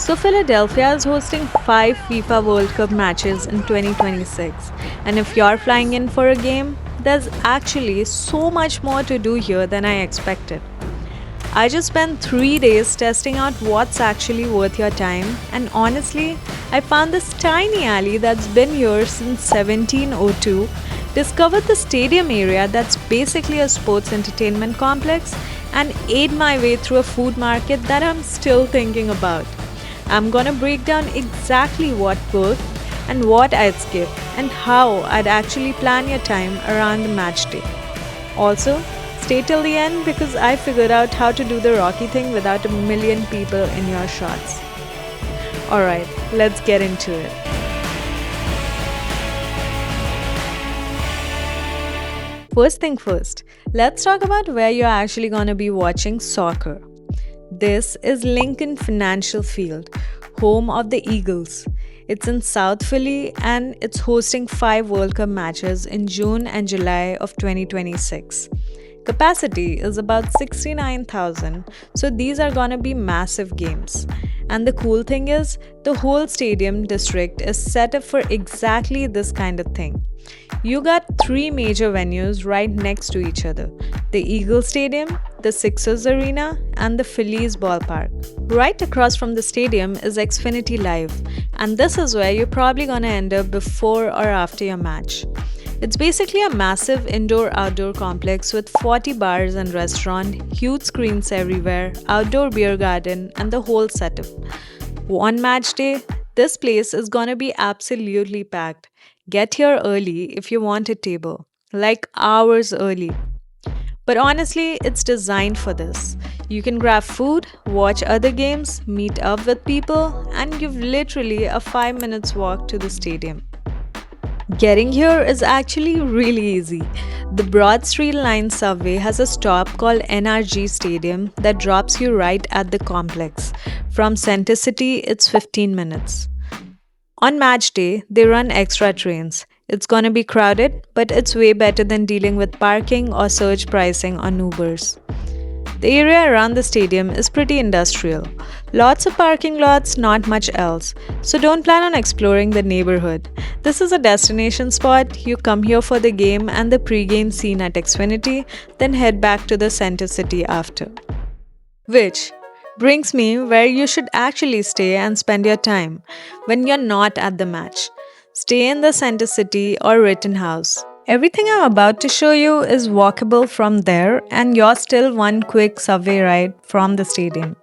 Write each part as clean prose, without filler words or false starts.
So, Philadelphia is hosting 5 FIFA World Cup matches in 2026. And if you're flying in for a game, there's actually so much more to do here than I expected. I just spent 3 days testing out what's actually worth your time, and honestly, I found this tiny alley that's been here since 1702, discovered the stadium area that's basically a sports entertainment complex, and ate my way through a food market that I'm still thinking about. I'm gonna break down exactly what worked and what I'd skip, and how I'd actually plan your time around the match day. Also, stay till the end because I figured out how to do the Rocky thing without a million people in your shots. Alright, let's get into it. First thing first, let's talk about where you're actually gonna be watching soccer. This is Lincoln Financial Field, home of the Eagles. It's in South Philly and it's hosting 5 World Cup matches in June and July of 2026. Capacity is about 69,000, so these are gonna be massive games. And the cool thing is, the whole stadium district is set up for exactly this kind of thing. You got 3 major venues right next to each other: the Eagles Stadium, the Sixers Arena, and the Phillies Ballpark. Right across from the stadium is Xfinity Live, and this is where you're probably gonna end up before or after your match. It's basically a massive indoor-outdoor complex with 40 bars and restaurant, huge screens everywhere, outdoor beer garden, and the whole setup. On match day, this place is gonna be absolutely packed. Get here early if you want a table, like hours early. But honestly, it's designed for this. You can grab food, watch other games, meet up with people, and you've literally a 5 minutes walk to the stadium. Getting here is actually really easy. The Broad Street Line subway has a stop called NRG Stadium that drops you right at the complex. From Center City, it's 15 minutes. On match day, they run extra trains. It's gonna be crowded, but it's way better than dealing with parking or surge pricing on Ubers. The area around the stadium is pretty industrial. Lots of parking lots, not much else. So don't plan on exploring the neighborhood. This is a destination spot. You come here for the game and the pre-game scene at Xfinity, then head back to the Center City after. Which brings me where you should actually stay and spend your time when you're not at the match. Stay in the Center City or Rittenhouse. Everything I'm about to show you is walkable from there, and you're still one quick subway ride from the stadium.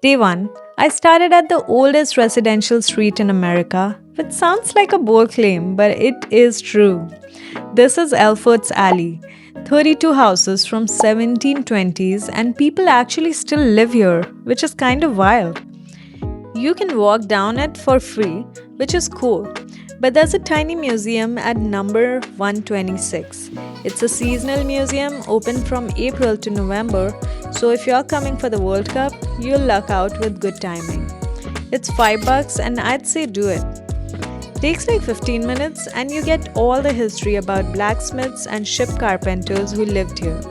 Day 1, I started at the oldest residential street in America, which sounds like a bold claim, but it is true. This is Elfreth's Alley. 32 houses from 1720s, and people actually still live here, which is kind of wild. You can walk down it for free, which is cool. But there's a tiny museum at number 126. It's a seasonal museum open from April to November, so if you're coming for the World Cup, you'll luck out with good timing. It's $5 and I'd say do it. Takes like 15 minutes and you get all the history about blacksmiths and ship carpenters who lived here.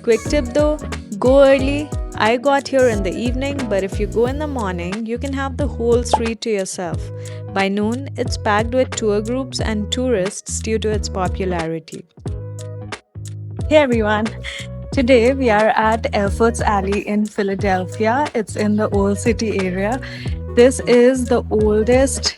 Quick tip though, go early. I got here in the evening, but if you go in the morning, you can have the whole street to yourself. By noon, it's packed with tour groups and tourists due to its popularity. Hey everyone! Today we are at Elfreth's Alley in Philadelphia. It's in the Old City area. This is the oldest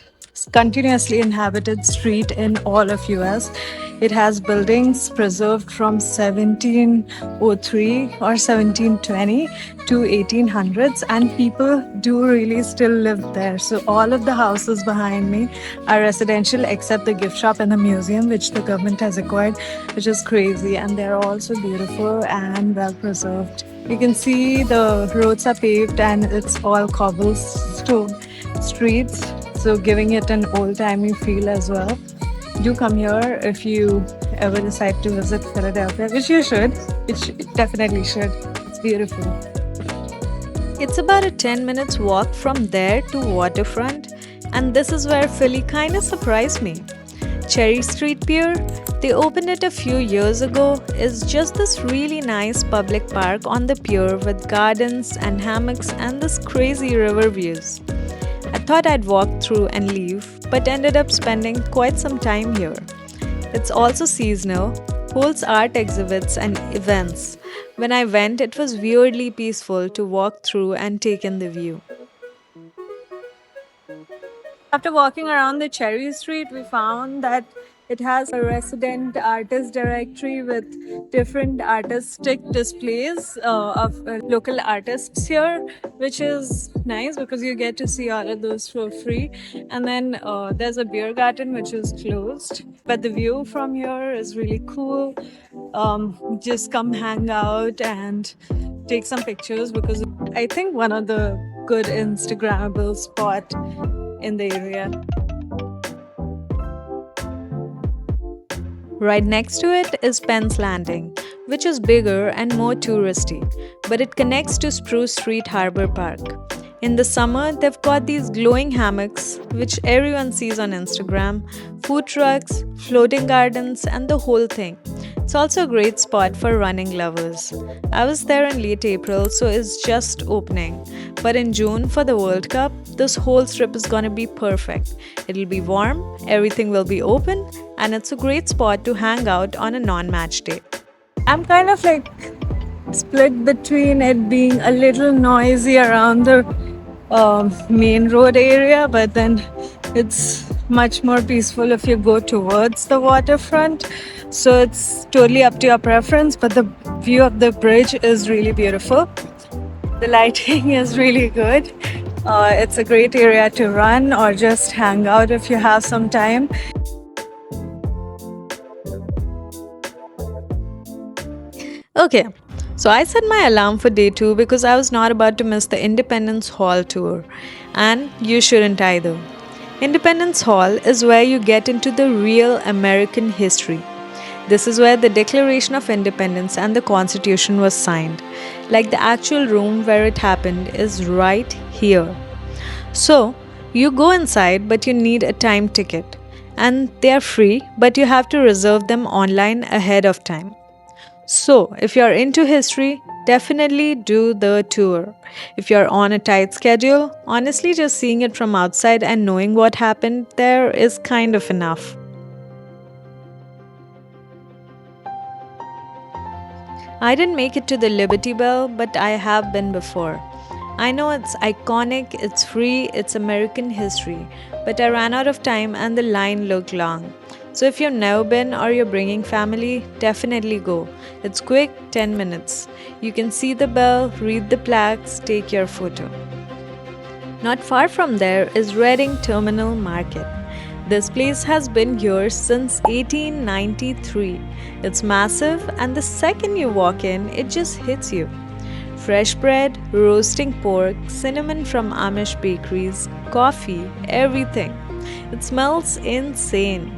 continuously inhabited street in all of US. It has buildings preserved from 1703 or 1720 to 1800s, and people do really still live there. So all of the houses behind me are residential except the gift shop and the museum, which the government has acquired, which is crazy, and they're also beautiful and well preserved. You can see the roads are paved and it's all cobblestone streets, so giving it an old-timey feel as well. Do come here if you ever decide to visit Philadelphia, which you should. Definitely should. It's beautiful. It's about a 10 minutes walk from there to waterfront, and this is where Philly kind of surprised me. Cherry Street Pier, They opened it a few years ago. It's just this really nice public park on the pier with gardens and hammocks and this crazy river views. I thought I'd walk through and leave, but ended up spending quite some time here. It's also seasonal, holds art exhibits and events. When I went, it was weirdly peaceful to walk through and take in the view. After walking around the Cherry Street, we found that it has a resident artist directory with different artistic displays of local artists here, which is nice because you get to see all of those for free. And then there's a beer garden which is closed, but the view from here is really cool. Just come hang out and take some pictures because I think one of the good Instagrammable spot in the area. Right next to it is Penn's Landing, which is bigger and more touristy, but it connects to Spruce Street Harbor Park. In the summer, they've got these glowing hammocks, which everyone sees on Instagram, food trucks, floating gardens, and the whole thing. It's also a great spot for running lovers. I was there in late April, so it's just opening. But in June for the World Cup, this whole strip is gonna be perfect. It'll be warm, everything will be open, and it's a great spot to hang out on a non-match day. I'm kind of like split between it being a little noisy around the main road area, but then it's much more peaceful if you go towards the waterfront. So it's totally up to your preference, but the view of the bridge is really beautiful. The lighting is really good. It's a great area to run or just hang out if you have some time. Okay, so I set my alarm for day 2 because I was not about to miss the Independence Hall tour, and you shouldn't either. Independence Hall is where you get into the real American history. This is where the Declaration of Independence and the Constitution was signed. Like the actual room where it happened is right here. So, you go inside but you need a time ticket. And they are free, but you have to reserve them online ahead of time. So, if you're into history, definitely do the tour. If you're on a tight schedule, honestly just seeing it from outside and knowing what happened there is kind of enough. I didn't make it to the Liberty Bell, but I have been before. I know it's iconic, it's free, it's American history, but I ran out of time and the line looked long. So if you've never been or you're bringing family, definitely go. It's quick, 10 minutes. You can see the bell, read the plaques, take your photo. Not far from there is Reading Terminal Market. This place has been here since 1893. It's massive, and the second you walk in, it just hits you. Fresh bread, roasting pork, cinnamon from Amish bakeries, coffee, everything. It smells insane.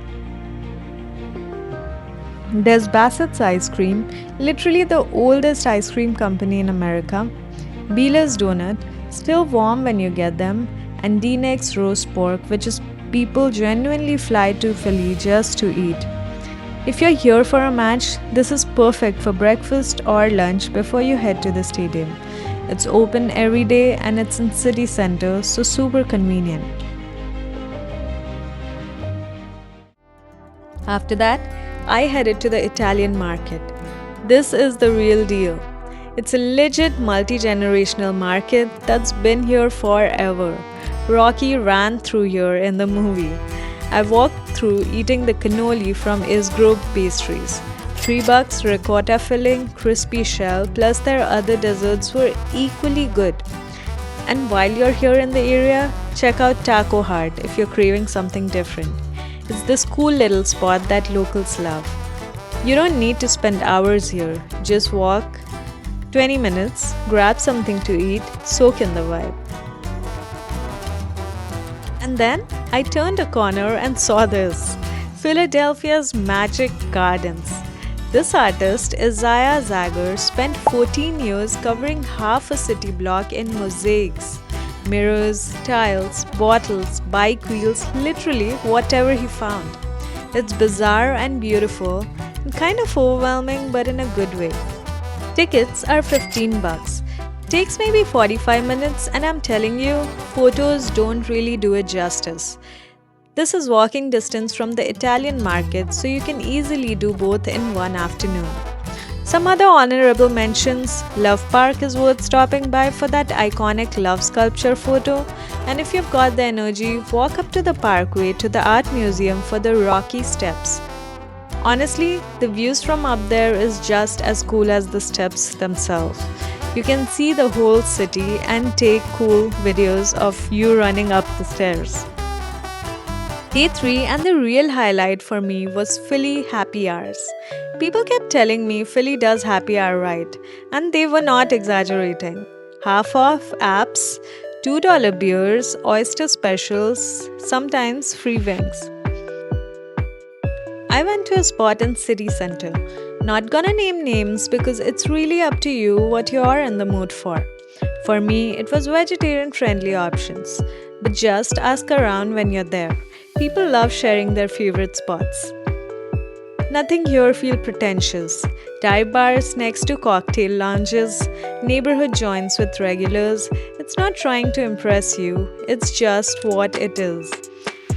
There's Bassett's Ice Cream, literally the oldest ice cream company in America. Beeler's Donut, still warm when you get them, and D-Neck's roast pork, which is people genuinely fly to Philly just to eat. If you're here for a match, this is perfect for breakfast or lunch before you head to the stadium. It's open every day and it's in city center, so super convenient. After that, I headed to the Italian market. This is the real deal. It's a legit multi-generational market that's been here forever. Rocky ran through here in the movie. I walked through eating the cannoli from Isgrove Pastries. $3 ricotta filling, crispy shell, plus their other desserts were equally good. And while you're here in the area, check out Taco Heart if you're craving something different. It's this cool little spot that locals love. You don't need to spend hours here. Just walk 20 minutes, grab something to eat, soak in the vibe. And then I turned a corner and saw this, Philadelphia's Magic Gardens. This artist, Isaiah Zagar, spent 14 years covering half a city block in mosaics, mirrors, tiles, bottles, bike wheels, literally whatever he found. It's bizarre and beautiful, and kind of overwhelming, but in a good way. Tickets are 15 bucks. Takes maybe 45 minutes, and I'm telling you, photos don't really do it justice. This is walking distance from the Italian market, so you can easily do both in one afternoon. Some other honorable mentions: Love Park is worth stopping by for that iconic love sculpture photo, and if you've got the energy, walk up to the parkway to the art museum for the rocky steps. Honestly, the views from up there is just as cool as the steps themselves. You can see the whole city and take cool videos of you running up the stairs. Day 3 and the real highlight for me was Philly happy hours. People kept telling me Philly does happy hour right, and they were not exaggerating. Half off apps, $2 beers, oyster specials, sometimes free wings. I went to a spot in city center. Not gonna name names because it's really up to you what you are in the mood for. For me, it was vegetarian friendly options. But just ask around when you're there. People love sharing their favorite spots. Nothing here feels pretentious. Dive bars next to cocktail lounges, neighborhood joints with regulars. It's not trying to impress you, it's just what it is.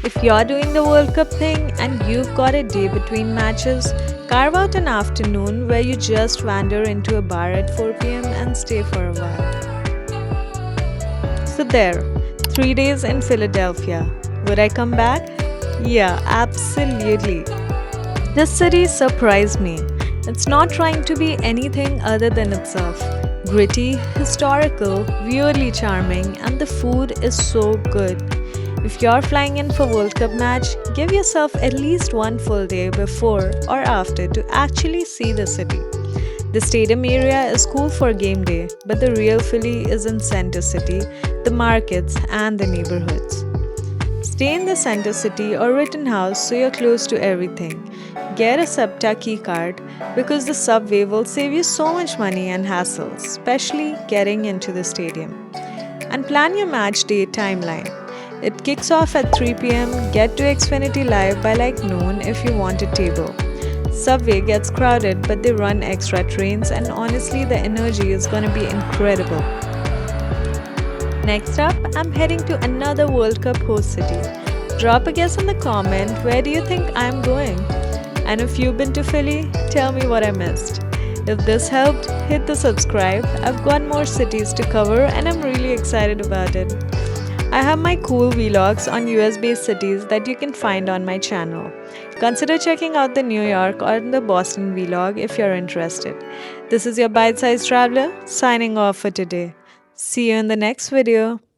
If you're doing the World Cup thing and you've got a day between matches, carve out an afternoon where you just wander into a bar at 4 p.m. and stay for a while. So, there, 3 days in Philadelphia. Would I come back? Yeah, absolutely. This city surprised me. It's not trying to be anything other than itself. Gritty, historical, weirdly charming, and the food is so good. If you're flying in for World Cup match, give yourself at least one full day before or after to actually see the city. The stadium area is cool for game day, but the real Philly is in Center City, the markets, and the neighborhoods. Stay in the Center City or Rittenhouse so you're close to everything. Get a SEPTA key card because the subway will save you so much money and hassle, especially getting into the stadium. And plan your match day timeline. It kicks off at 3 pm, get to Xfinity Live by like noon if you want a table. Subway gets crowded, but they run extra trains, and honestly, the energy is gonna be incredible. Next up, I'm heading to another World Cup host city. Drop a guess in the comment, where do you think I'm going? And if you've been to Philly, tell me what I missed. If this helped, hit the subscribe. I've got more cities to cover and I'm really excited about it. I have my cool vlogs on US-based cities that you can find on my channel. Consider checking out the New York or the Boston vlog if you're interested. This is your bite-sized traveler signing off for today. See you in the next video.